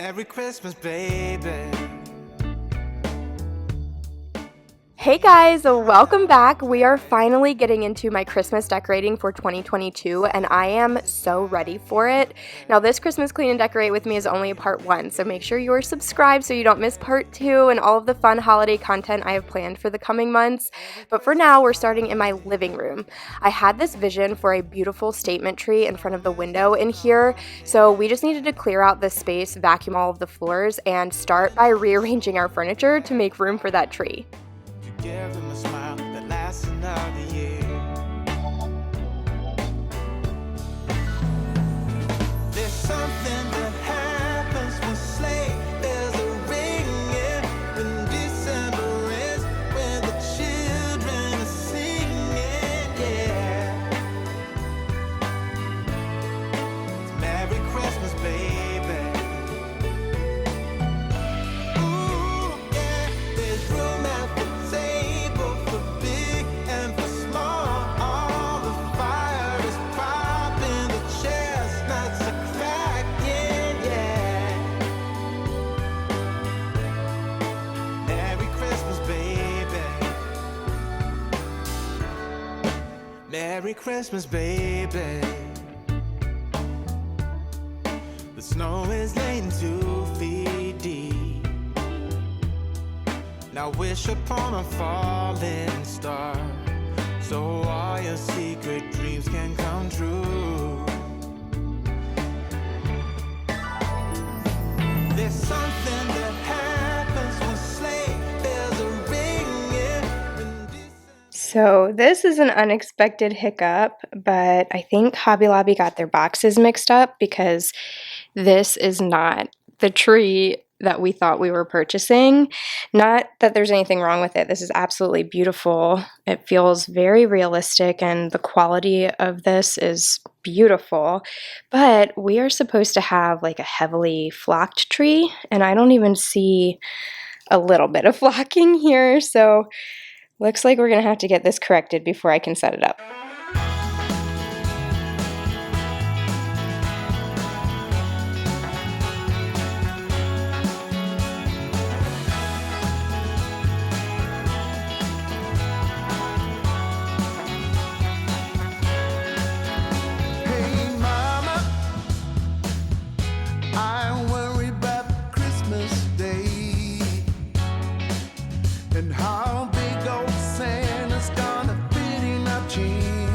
Merry Christmas, baby. Hey guys, welcome back. We are finally getting into my Christmas decorating for 2022 and I am so ready for it. Now this Christmas Clean and Decorate with me is only part 1, so make sure you are subscribed so you don't miss part 2 and all of the fun holiday content I have planned for the coming months. But for now, we're starting in my living room. I had this vision for a beautiful statement tree in front of the window in here, so we just needed to clear out the space, vacuum all of the floors, and start by rearranging our furniture to make room for that tree. Give them a smile that lasts another year. There's something that happens when sleigh bells are ringing, when December ends, when the children are singing, yeah. It's Merry Christmas, baby. Ooh, yeah, there's room at the table for big and for small. All the fire is popping, the chestnuts are cracking, yeah. Merry Christmas, baby. Merry Christmas, baby. The snow is laying 2 feet deep. Now wish upon a falling star, so all your secret dreams can come true. There's something that happens when sleigh bells are ringing, when So this is an unexpected hiccup, but I think Hobby Lobby got their boxes mixed up because this is not the tree that we thought we were purchasing. Not that there's anything wrong with it. This is absolutely beautiful. It feels very realistic and the quality of this is beautiful. But we are supposed to have like a heavily flocked tree and I don't even see a little bit of flocking here. So looks like we're gonna have to get this corrected before I can set it up. Hey mama, I worry about Christmas Day and how big old Santa's gonna fit in our jeans.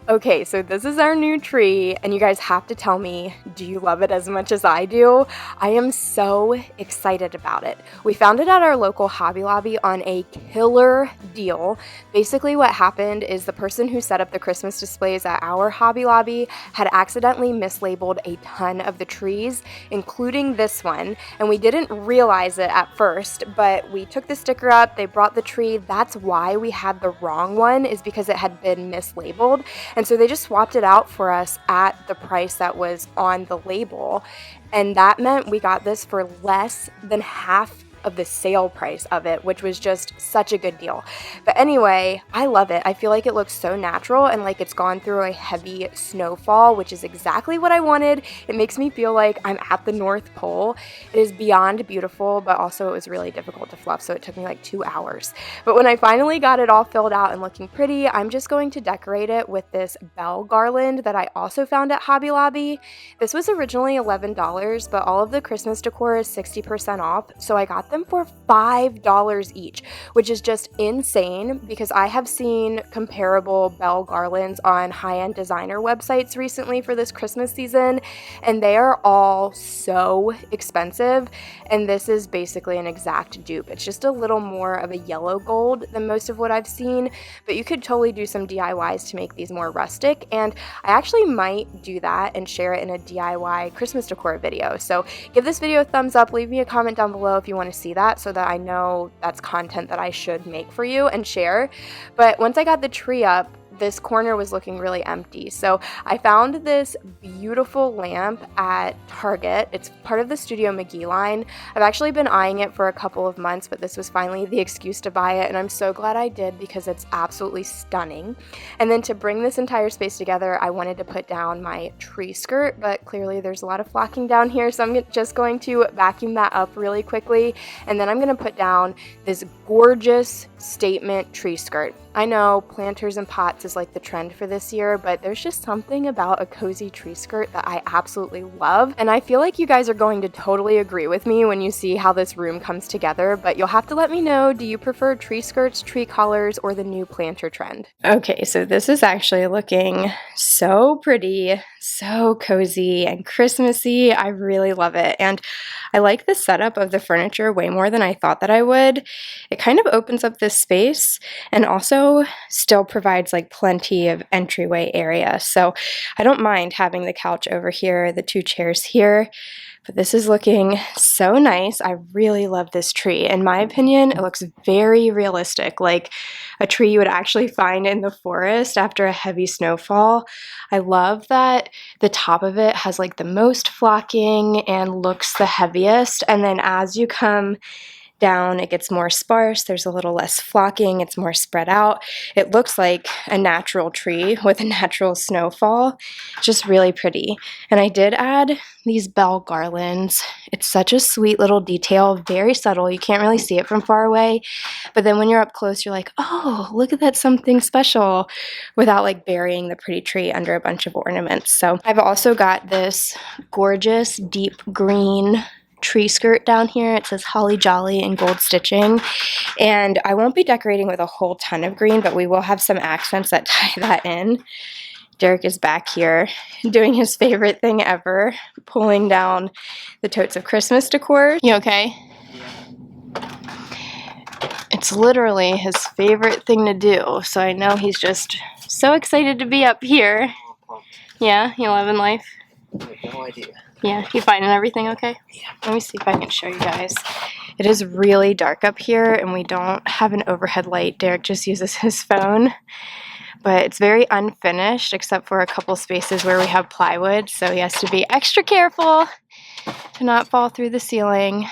Okay, so this is our new tree, and you guys have to tell me, do you love it as much as I do? I am so excited about it. We found it at our local Hobby Lobby on a killer deal. Basically what happened is the person who set up the Christmas displays at our Hobby Lobby had accidentally mislabeled a ton of the trees, including this one, and we didn't realize it at first, but we took the sticker up, they brought the tree. That's why we had the wrong one, is because it had been mislabeled. And so they just swapped it out for us at the price that was on the label. And that meant we got this for less than half of the sale price of it, which was just such a good deal. But anyway, I love it. I feel like it looks so natural and like it's gone through a heavy snowfall, which is exactly what I wanted. It makes me feel like I'm at the North Pole. It is beyond beautiful, but also it was really difficult to fluff, so it took me like 2 hours. But when I finally got it all filled out and looking pretty, I'm just going to decorate it with this bell garland that I also found at Hobby Lobby. This was originally $11, but all of the Christmas decor is 60% off, so I got them for $5 each, which is just insane because I have seen comparable bell garlands on high-end designer websites recently for this Christmas season, and they are all so expensive, and this is basically an exact dupe. It's just a little more of a yellow gold than most of what I've seen, but you could totally do some DIYs to make these more rustic, and I actually might do that and share it in a DIY Christmas decor video. So give this video a thumbs up, leave me a comment down below if you want to see that so that I know that's content that I should make for you and share. But once I got the tree up, this corner was looking really empty. So I found this beautiful lamp at Target. It's part of the Studio McGee line. I've actually been eyeing it for a couple of months, but this was finally the excuse to buy it, and I'm so glad I did because it's absolutely stunning. And then to bring this entire space together, I wanted to put down my tree skirt, but clearly there's a lot of flocking down here, so I'm just going to vacuum that up really quickly, and then I'm going to put down this gorgeous statement tree skirt. I know planters and pots is like the trend for this year, but there's just something about a cozy tree skirt that I absolutely love, and I feel like you guys are going to totally agree with me when you see how this room comes together, but you'll have to let me know, do you prefer tree skirts, tree collars, or the new planter trend? Okay, so this is actually looking so pretty, so cozy and Christmassy. I really love it, and I like the setup of the furniture way more than I thought that I would. It kind of opens up this space and also still provides like plenty of entryway area. So I don't mind having the couch over here, the 2 chairs here, but this is looking so nice. I really love this tree. In my opinion, it looks very realistic, like a tree you would actually find in the forest after a heavy snowfall. I love that the top of it has like the most flocking and looks the heaviest, and then as you come down, it gets more sparse, there's a little less flocking, it's more spread out. It looks like a natural tree with a natural snowfall. Just really pretty. And I did add these bell garlands. It's such a sweet little detail, very subtle. You can't really see it from far away, but then when you're up close, you're like, oh, look at that, something special, without like burying the pretty tree under a bunch of ornaments. So I've also got this gorgeous deep green tree skirt down here. It says Holly Jolly in gold stitching, and I won't be decorating with a whole ton of green, but we will have some accents that tie that in. Derek is back here doing his favorite thing ever, pulling down the totes of Christmas decor. You okay? It's literally his favorite thing to do, so I know he's just so excited to be up here. Yeah, you loving life? I have no idea. Yeah, you finding everything okay? Yeah. Let me see if I can show you guys. It is really dark up here, and we don't have an overhead light. Derek just uses his phone, but it's very unfinished except for a couple spaces where we have plywood, so he has to be extra careful to not fall through the ceiling,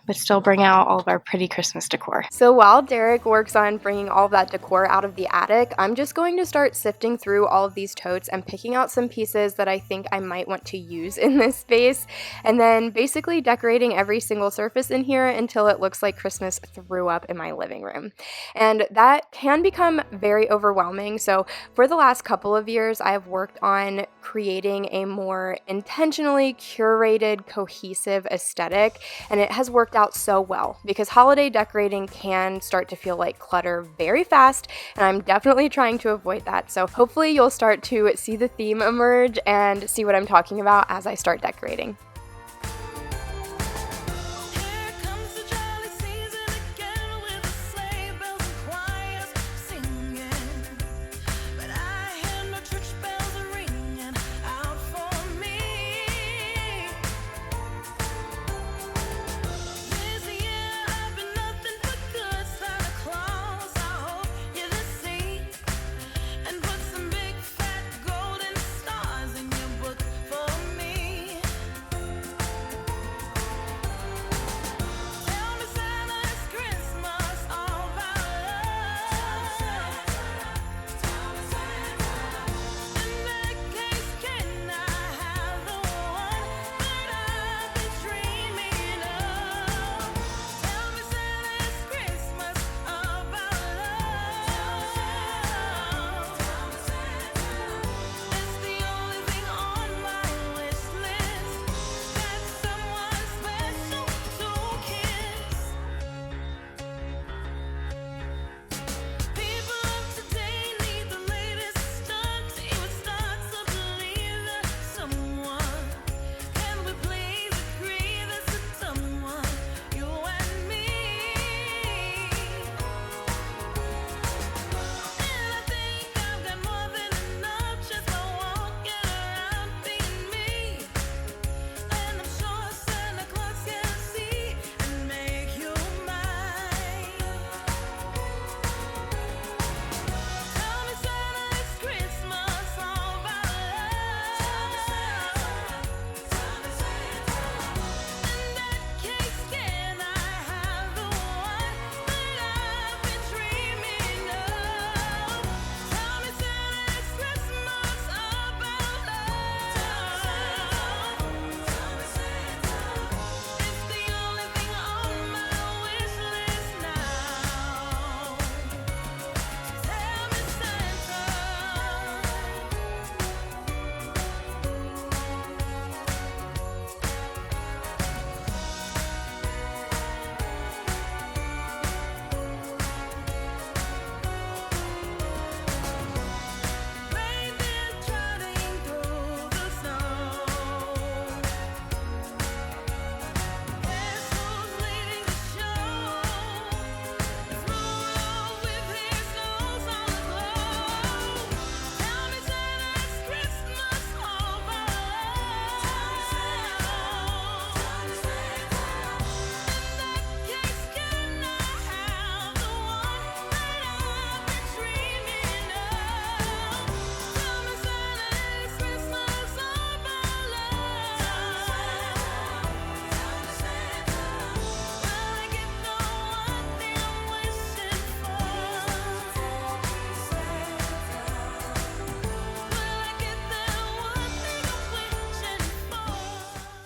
but still bring out all of our pretty Christmas decor. So while Derek works on bringing all of that decor out of the attic, I'm just going to start sifting through all of these totes and picking out some pieces that I think I might want to use in this space, and then basically decorating every single surface in here until it looks like Christmas threw up in my living room. And that can become very overwhelming, so for the last couple of years, I've worked on creating a more intentionally curated, cohesive aesthetic, and it has worked worked out so well because holiday decorating can start to feel like clutter very fast, and I'm definitely trying to avoid that. So hopefully you'll start to see the theme emerge and see what I'm talking about as I start decorating. Here comes the jolly season again with the sleigh bells and choirs singing. But I hear no church bells ringing out for me. This year I've been nothing but good, Santa Claus. I hope you're the same. And put some big fat golden stars in your book for me. Tell me, Santa, it's Christmas all about love. In that case, can I have the one that I've been dreaming of? Tell me, Santa, it's Christmas about love. It's the only thing on my wish list that someone special to kiss. People of today need the latest stunt to even start to believe that someone. Can we please agree that's a dumb one, you and me? And I think I've got more than enough just by walking around being me. And I'm sure Santa Claus can see and make you mine. Tell me, Santa, it's Christmas all about love. In that case, can I have the one that I've been dreaming of? Tell me, Santa, it's Christmas about love. It's the only thing on my wish list now. Tell me, Santa. Reindeer trotting through the snow. Guess who's leading the show? It's Rudolph with his nose all aglow. Tell me, Santa, it's Christmas all about love. In that case, can I have the one that I've been dreaming of? Tell me, Santa, it's Christmas all about love. Will I get the one thing I'm wishing for? Will I get the one thing I'm wishing for?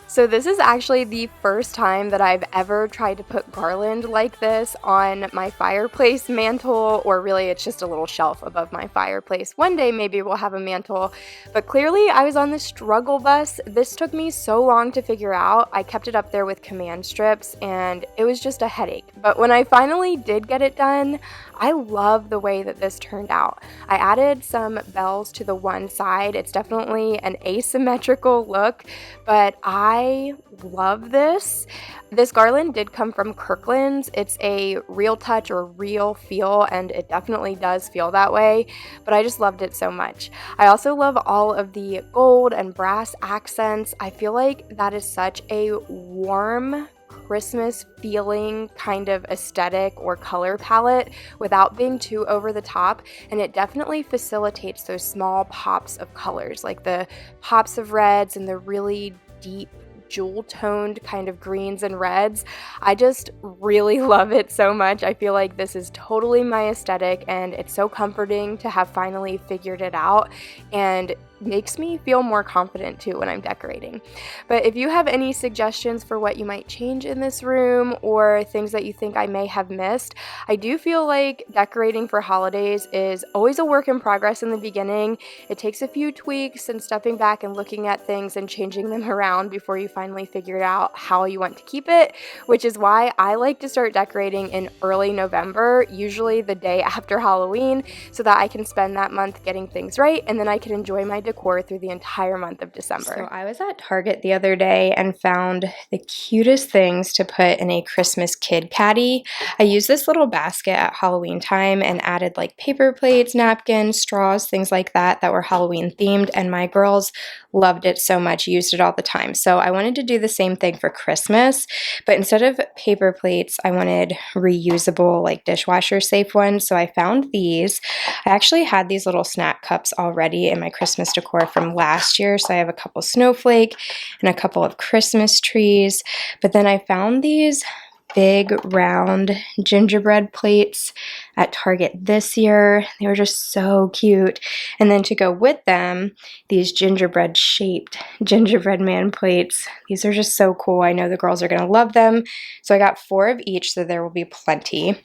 So this is actually the first time that I've ever tried to put garland like this on my fireplace mantle, or really it's just a little shelf above my fireplace. One day maybe we'll have a mantle, but clearly I was on the struggle bus. This took me so long to figure out. I kept it up there with command strips and it was just a headache. But when I finally did get it done, I love the way that this turned out. I added some bells to the one side. It's definitely an asymmetrical look, but I love this. This garland did come from Kirkland's. It's a real touch or real feel, and it definitely does feel that way, but I just loved it so much. I also love all of the gold and brass accents. I feel like that is such a warm Christmas feeling kind of aesthetic or color palette without being too over the top, and it definitely facilitates those small pops of colors, like the pops of reds and the really deep jewel toned kind of greens and reds. I just really love it so much. I feel like this is totally my aesthetic, and it's so comforting to have finally figured it out. And makes me feel more confident too when I'm decorating. But if you have any suggestions for what you might change in this room or things that you think I may have missed, I do feel like decorating for holidays is always a work in progress in the beginning. It takes a few tweaks and stepping back and looking at things and changing them around before you finally figure out how you want to keep it, which is why I like to start decorating in early November, usually the day after Halloween, so that I can spend that month getting things right, and then I can enjoy my decor through the entire month of December. So I was at Target the other day and found the cutest things to put in a Christmas kid caddy. I used this little basket at Halloween time and added like paper plates, napkins, straws, things like that were Halloween themed, and my girls loved it so much, used it all the time. So I wanted to do the same thing for Christmas, but instead of paper plates, I wanted reusable, like dishwasher safe ones. So I found these. I actually had these little snack cups already in my Christmas decor from last year. So I have a couple snowflake and a couple of Christmas trees. But then I found these big round gingerbread plates at Target this year. They were just so cute. And then to go with them, these gingerbread shaped gingerbread man plates. These are just so cool. I know the girls are going to love them. So I got 4 of each, so there will be plenty.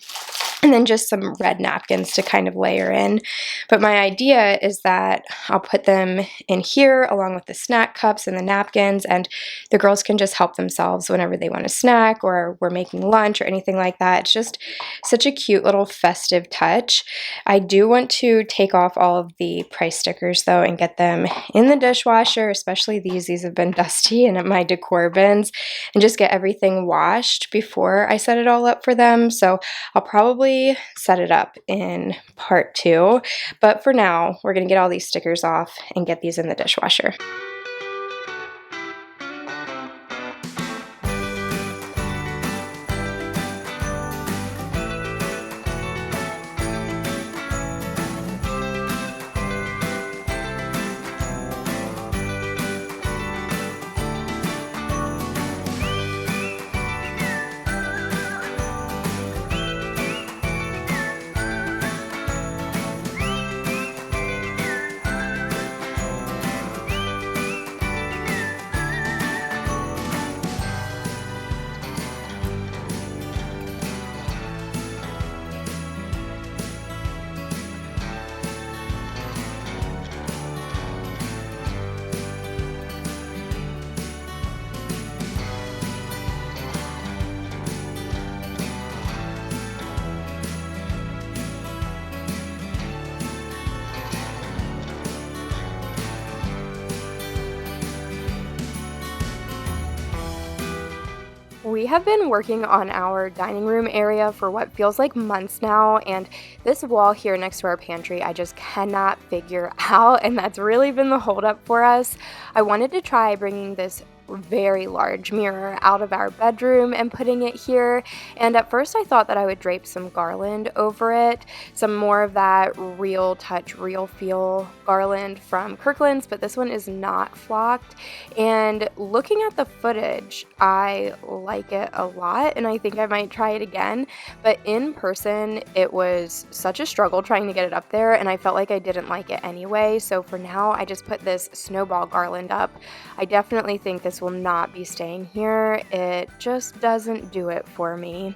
And then just some red napkins to kind of layer in. But my idea is that I'll put them in here along with the snack cups and the napkins, and the girls can just help themselves whenever they want a snack or we're making lunch or anything like that. It's just such a cute little festive touch. I do want to take off all of the price stickers though and get them in the dishwasher, especially these. These have been dusty and at my decor bins, and just get everything washed before I set it all up for them. So I'll probably set it up in part 2, but for now we're gonna get all these stickers off and get these in the dishwasher. We have been working on our dining room area for what feels like months now, and this wall here next to our pantry I just cannot figure out, and that's really been the holdup for us. I wanted to try bringing this very large mirror out of our bedroom and putting it here, and at first I thought that I would drape some garland over it, some more of that real touch, real feel garland from Kirkland's, but this one is not flocked. And looking at the footage, I like it a lot and I think I might try it again, but in person it was such a struggle trying to get it up there, and I felt like I didn't like it anyway. So for now I just put this snowball garland up. I definitely think this will not be staying here. It just doesn't do it for me.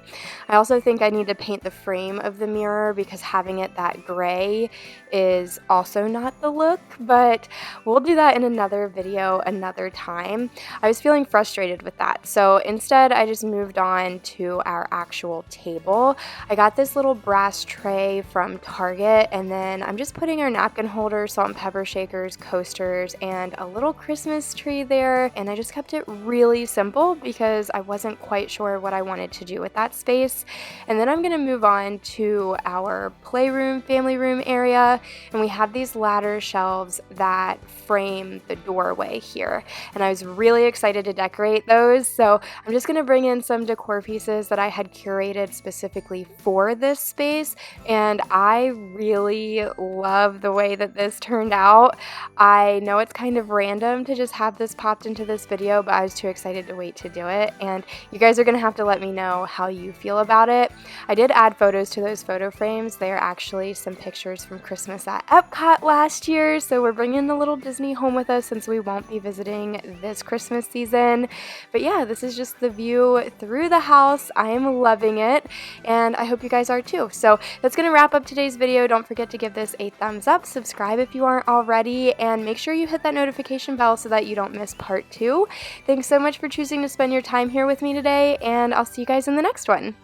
I also think I need to paint the frame of the mirror because having it that gray is also not the look, but we'll do that in another video another time. I was feeling frustrated with that, so instead I just moved on to our actual table. I got this little brass tray from Target, and then I'm just putting our napkin holder, salt and pepper shakers, coasters, and a little Christmas tree there, and I just kept it really simple because I wasn't quite sure what I wanted to do with that space. And then I'm going to move on to our playroom, family room area, and we have these ladder shelves that frame the doorway here, and I was really excited to decorate those. So I'm just going to bring in some decor pieces that I had curated specifically for this space, and I really love the way that this turned out. I know it's kind of random to just have this popped into this video video, but I was too excited to wait to do it, and you guys are going to have to let me know how you feel about it. I did add photos to those photo frames. They are actually some pictures from Christmas at Epcot last year, so we're bringing the little Disney home with us since we won't be visiting this Christmas season. But yeah, this is just the view through the house. I am loving it, and I hope you guys are too. So that's going to wrap up today's video. Don't forget to give this a thumbs up, subscribe if you aren't already, and make sure you hit that notification bell so that you don't miss part 2. Thanks so much for choosing to spend your time here with me today, and I'll see you guys in the next one.